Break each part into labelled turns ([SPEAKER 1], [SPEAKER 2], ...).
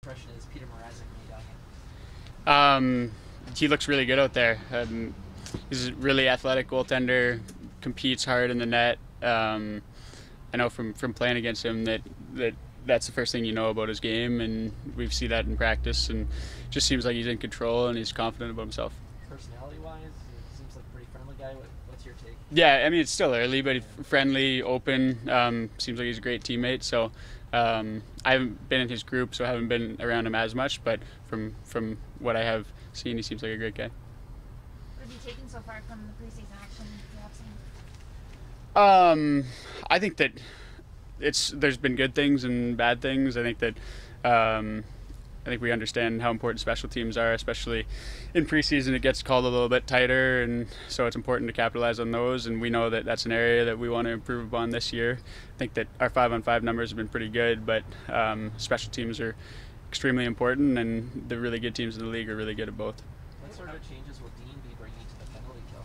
[SPEAKER 1] impression is Peter Mrazek when you got him?
[SPEAKER 2] He looks really good out there. He's a really athletic goaltender, competes hard in the net. I know from playing against him that's the first thing you know about his game, and we see that in practice, and just seems like he's in control and he's confident about himself.
[SPEAKER 1] Personality-wise, he seems like a pretty friendly guy. What's your take?
[SPEAKER 2] Yeah, I mean, it's still early, but he's friendly, open, seems like he's a great teammate. So I haven't been in his group, so I haven't been around him as much, but from what I have seen, he seems like a great guy.
[SPEAKER 3] What have you taken so far from the preseason action you have seen?
[SPEAKER 2] I think that there's been good things and bad things. I think that I think we understand how important special teams are, especially in preseason. It gets called a little bit tighter, and so it's important to capitalize on those. And we know that that's an area that we want to improve upon this year. I think that our 5-on-5 numbers have been pretty good, but special teams are extremely important, and the really good teams in the league are really good at both.
[SPEAKER 1] What sort of changes will Dean be bringing to the penalty kill?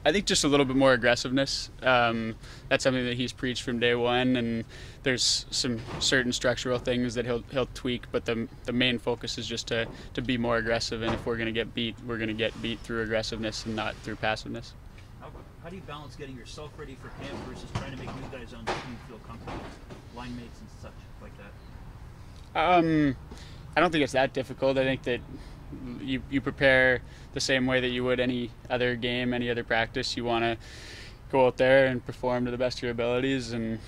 [SPEAKER 2] I think just a little bit more aggressiveness. That's something that he's preached from day one, and there's some certain structural things that he'll tweak, but the main focus is just to be more aggressive, and if we're going to get beat, we're going to get beat through aggressiveness and not through passiveness.
[SPEAKER 4] How do you balance getting yourself ready for camp versus trying to make new guys on the team feel comfortable, line mates and such like that?
[SPEAKER 2] I don't think it's that difficult. I think that you prepare the same way that you would any other game, any other practice. You want to go out there and perform to the best of your abilities and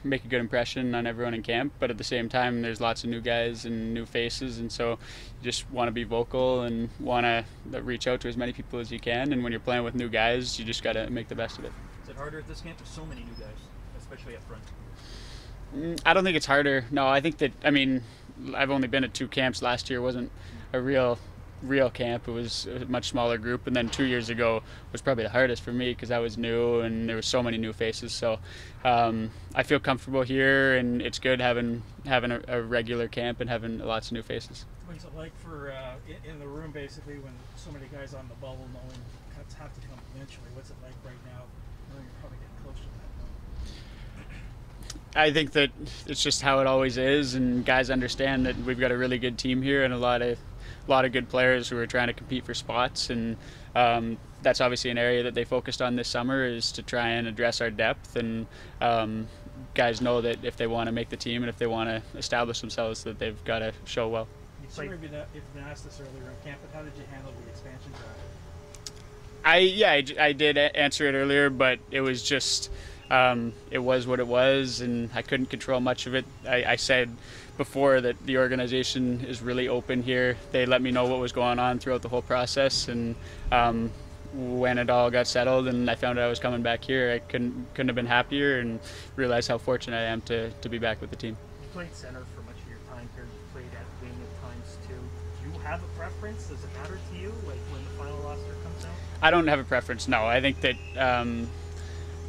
[SPEAKER 2] make a good impression on everyone in camp. But at the same time, there's lots of new guys and new faces, and so you just want to be vocal and want to reach out to as many people as you can. And when you're playing with new guys, you just got to make the best of it.
[SPEAKER 4] Is it harder at this camp? There's so many new guys, especially up front.
[SPEAKER 2] I don't think it's harder. No, I think that, I mean, I've only been at 2 camps. Last year wasn't a real camp. It was a much smaller group, and then 2 years ago was probably the hardest for me because I was new and there were so many new faces. So I feel comfortable here, and it's good having a regular camp and having lots of new faces.
[SPEAKER 5] What's it like for in the room, basically, when so many guys on the bubble, knowing cuts have to come eventually? What's it like right now, knowing you're probably getting close to that point?
[SPEAKER 2] I think that it's just how it always is, and guys understand that we've got a really good team here and a lot of good players who are trying to compete for spots, and that's obviously an area that they focused on this summer, is to try and address our depth, and guys know that if they want to make the team and if they want to establish themselves, that they've got to show well.
[SPEAKER 5] You've been asked this earlier in camp, but how did you handle the expansion draft?
[SPEAKER 2] I did answer it earlier, but it was just it was what it was, and I couldn't control much of it. I said before that the organization is really open here. They let me know what was going on throughout the whole process, and when it all got settled and I found out I was coming back here, I couldn't have been happier, and realized how fortunate I am to be back with the team.
[SPEAKER 5] You played center for much of your time here. You played at wing at times too. Do you have a preference? Does it matter to you, like when the final roster comes out?
[SPEAKER 2] I don't have a preference, no. I think that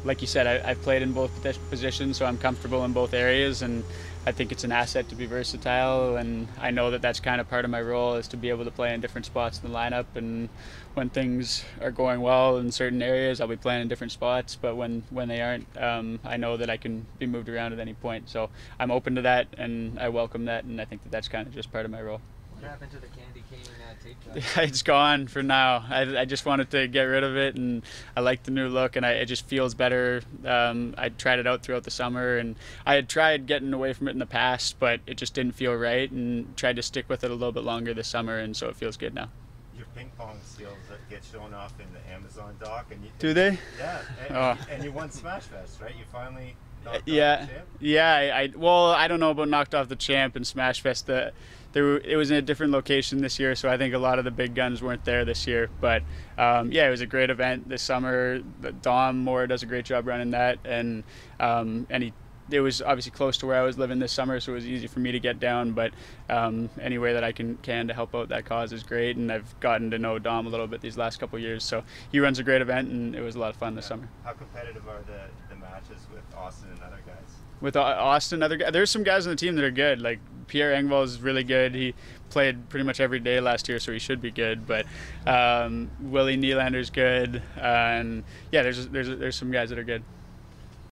[SPEAKER 2] like you said, I've played in both positions, so I'm comfortable in both areas, and I think it's an asset to be versatile, and I know that that's kind of part of my role, is to be able to play in different spots in the lineup, and when things are going well in certain areas, I'll be playing in different spots, but when they aren't, I know that I can be moved around at any point, so I'm open to that, and I welcome that, and I think that that's kind of just part of my role.
[SPEAKER 1] What happened to the candy cane tape job?
[SPEAKER 2] It's gone for now. I just wanted to get rid of it, and I like the new look, and it just feels better. I tried it out throughout the summer, and I had tried getting away from it in the past, but it just didn't feel right, and tried to stick with it a little bit longer this summer, and so it feels good now.
[SPEAKER 6] Your ping pong skills that get shown off in the Amazon doc, and
[SPEAKER 2] do they?
[SPEAKER 6] Yeah, and you won Smash Fest, right? You finally knocked off the champ?
[SPEAKER 2] Yeah. Well, I don't know about knocked off the champ and Smash Fest. It was in a different location this year, so I think a lot of the big guns weren't there this year. But yeah, it was a great event this summer. Dom Moore does a great job running that, and it was obviously close to where I was living this summer, so it was easy for me to get down. But any way that I can to help out that cause is great, and I've gotten to know Dom a little bit these last couple of years. So he runs a great event, and it was a lot of fun this summer.
[SPEAKER 6] How competitive are the matches with Austin and other guys?
[SPEAKER 2] With Austin, there's some guys on the team that are good. Like Pierre Engvall is really good. He played pretty much every day last year, so he should be good. But Willie Nylander's good, and yeah, there's some guys that are good.